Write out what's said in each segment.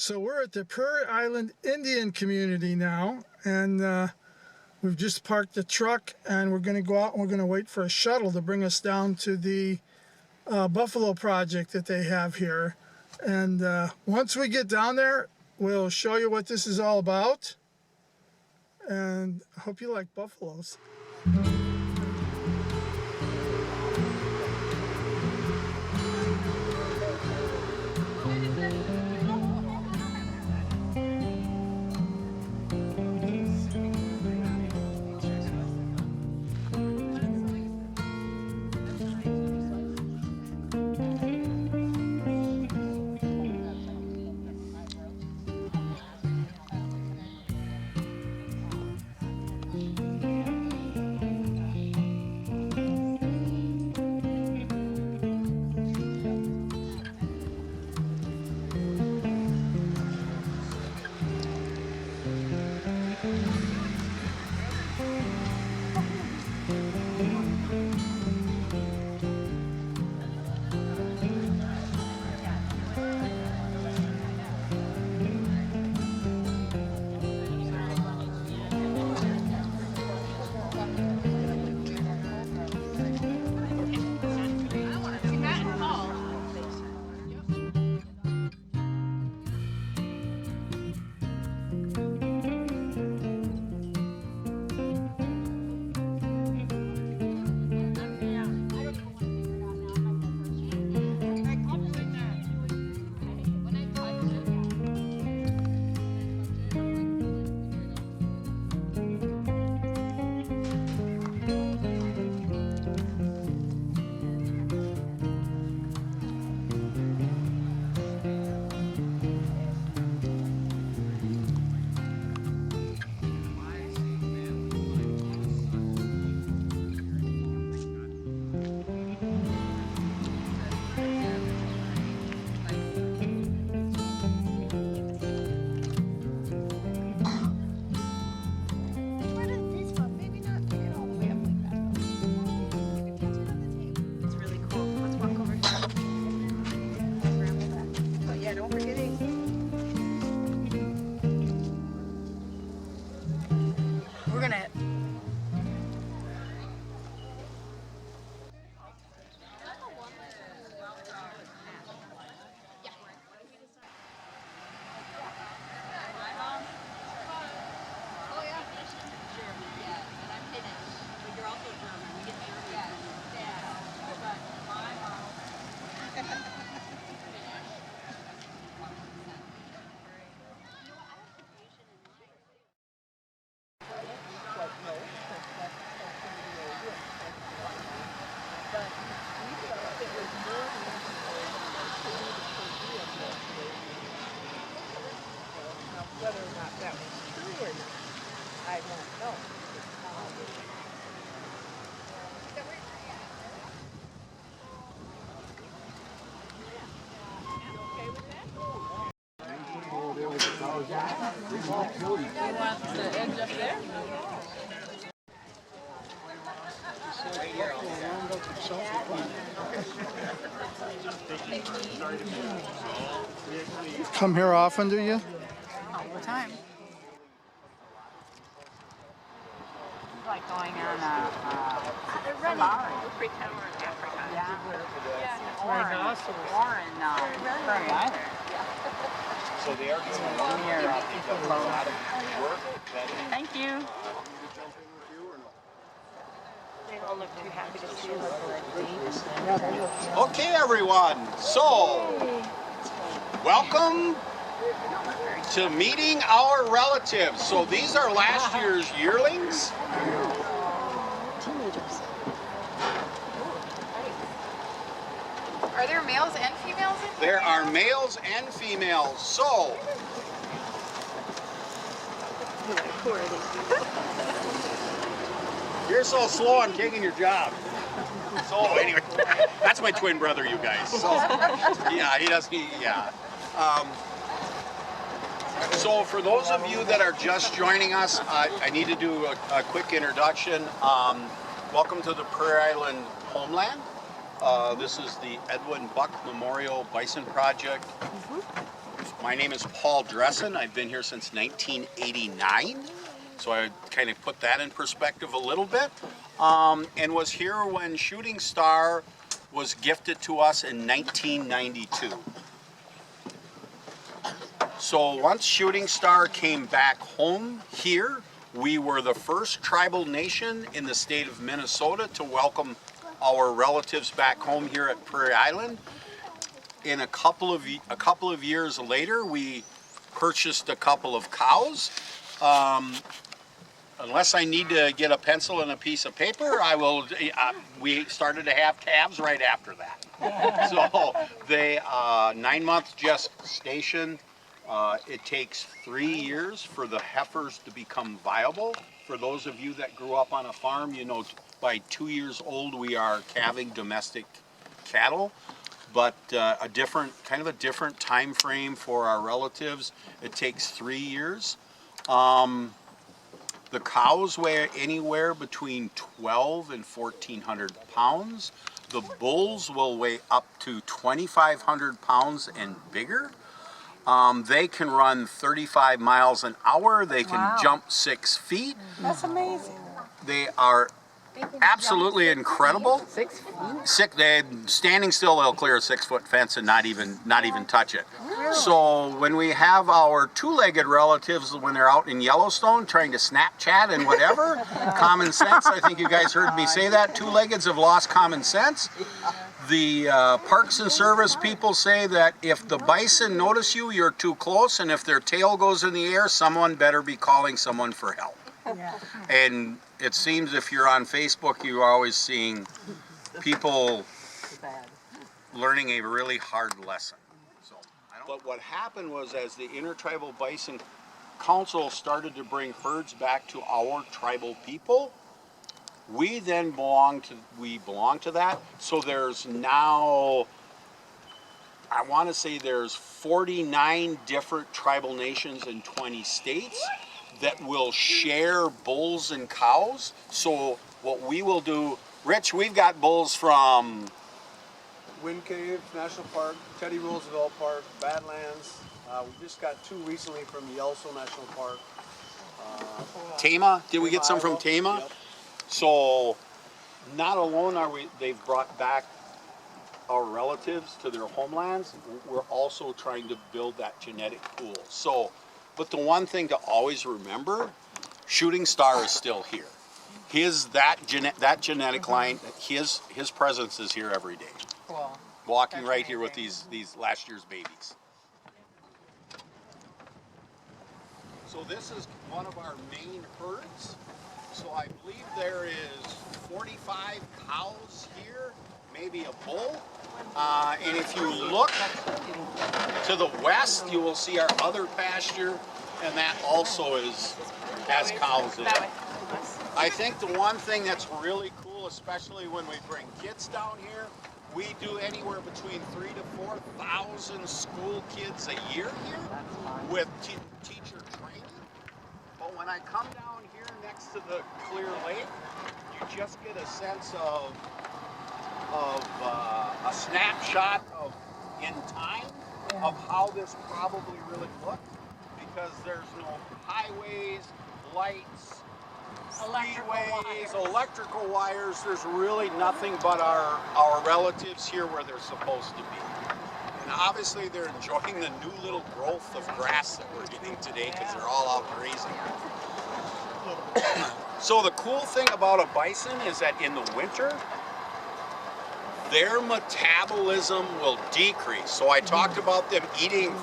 So we're at the Prairie Island Indian community now, and we've just parked the truck, and we're going to go out and we're going to wait for a shuttle to bring us down to the buffalo project that they have here. And once we get down there, we'll show you what this is all about. And I hope you like buffaloes. Whether or not that was true or not, I don't know. You want the edge up there? Come here often, do you? All the time. Like going on a safari. We pretend we're in Africa. Yeah. Or in Prairie Island. So they are doing a lot of work. Thank you. They don't look too happy to see us. Okay, everyone. So, welcome to meeting our relatives. So these are last year's yearlings. Teenagers. Are there males and females in here? There are males and females. So, Who are these? you're so slow on taking your job. So anyway, that's my twin brother, you guys. So, yeah, he does. So for those of you that are just joining us, I need to do a quick introduction. Welcome to the Prairie Island homeland. This is the Edwin Buck Memorial Bison Project. My name is Paul Dressen. I've been here since 1989. So I kind of put that in perspective a little bit. And was here when Shooting Star was gifted to us in 1992. So once Shooting Star came back home here, we were the first tribal nation in the state of Minnesota to welcome our relatives back home here at Prairie Island. In a couple of years later, we purchased a couple of cows. Unless I need to get a pencil and a piece of paper, I will. We started to have calves right after that. So they 9-month gestation. It takes 3 years for the heifers to become viable. For those of you that grew up on a farm, you know by 2 years old we are calving domestic cattle. But a different time frame for our relatives. It takes 3 years. The cows weigh anywhere between 12 and 1,400 pounds. The bulls will weigh up to 2,500 pounds and bigger. They can run 35 miles an hour. They can jump 6 feet. That's amazing. They are absolutely incredible. 6 feet? They standing still, they'll clear a 6-foot fence and not even touch it. So when we have our 2-legged relatives, when they're out in Yellowstone trying to Snapchat and whatever, common sense. I think you guys heard me say that. 2-leggeds have lost common sense. The Parks and Service people say that if the bison notice you, you're too close, and if their tail goes in the air, someone better be calling someone for help. And it seems if you're on Facebook, you're always seeing people learning a really hard lesson. But what happened was, as the Intertribal Bison Council started to bring herds back to our tribal people, we then belong to that. So there's now, I want to say there's 49 different tribal nations in 20 states that will share bulls and cows. So what we will do, Rich, we've got bulls from Wind Cave National Park, Teddy Roosevelt Park, Badlands. We just got 2 recently from Yellowstone National Park. Tama. Did we get some from Tama? Yep. So not alone they've brought back our relatives to their homelands, we're also trying to build that genetic pool. So, but the one thing to always remember, Shooting Star is still here. That genetic line, his presence is here every day. Cool. Walking right here with these last year's babies. So this is one of our main herds. So I believe there is 45 cows here, maybe a bull. And if you look to the west, you will see our other pasture, and that also has cows in it. I think the one thing that's really cool, especially when we bring kids down here, we do anywhere between 3,000 to 4,000 school kids a year here with teacher training. But when I come down here next to the clear lake, you just get a sense of a snapshot in time of how this probably really looked, because there's no highways, lights, freeways, electrical wires. There's really nothing but our relatives here where they're supposed to be. And obviously they're enjoying the new little growth of grass that we're getting today because they're all out grazing. So the cool thing about a bison is that in the winter, their metabolism will decrease. So I talked about them needing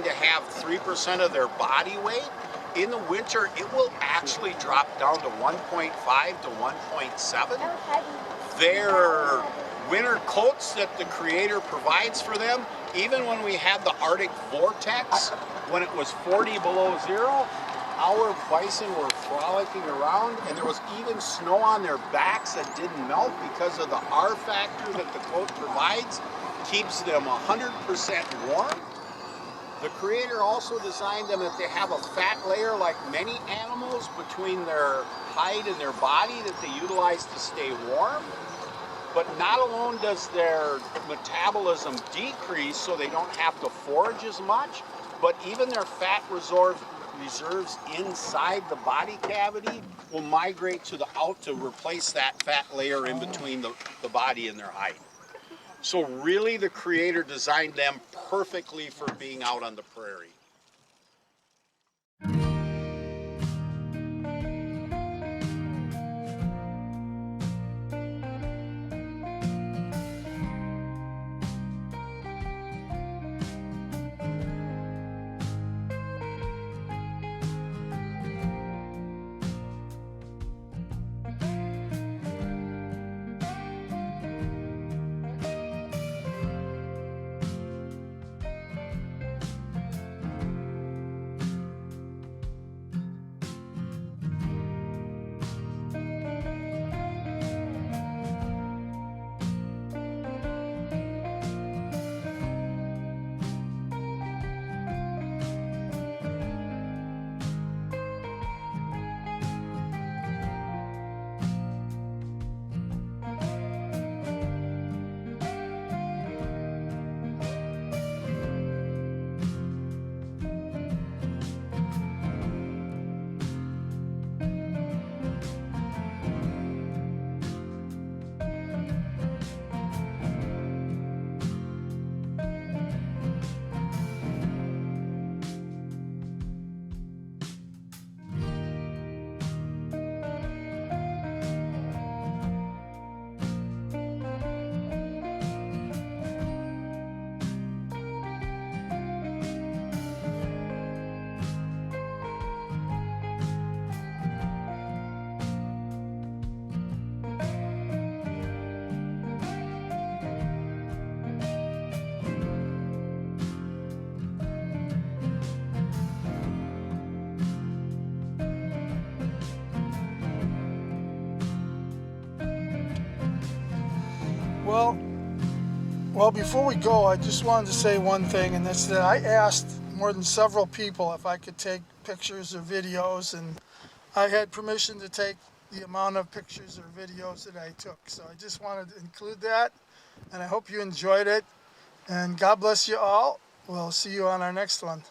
to have 3% of their body weight. In the winter, it will actually drop down to 1.5 to 1.7. Their winter coats that the Creator provides for them, even when we had the Arctic vortex, when it was 40 below zero, our bison were frolicking around, and there was even snow on their backs that didn't melt because of the R factor that the coat provides, keeps them 100% warm. The Creator also designed them that they have a fat layer like many animals between their hide and their body that they utilize to stay warm. But not alone does their metabolism decrease, so they don't have to forage as much, but even their fat reserves inside the body cavity will migrate to the out to replace that fat layer in between the body and their hide. So really the creator designed them perfectly for being out on the prairie. Well, before we go, I just wanted to say one thing, and that's that I asked more than several people if I could take pictures or videos, and I had permission to take the amount of pictures or videos that I took. So I just wanted to include that, and I hope you enjoyed it. And God bless you all. We'll see you on our next one.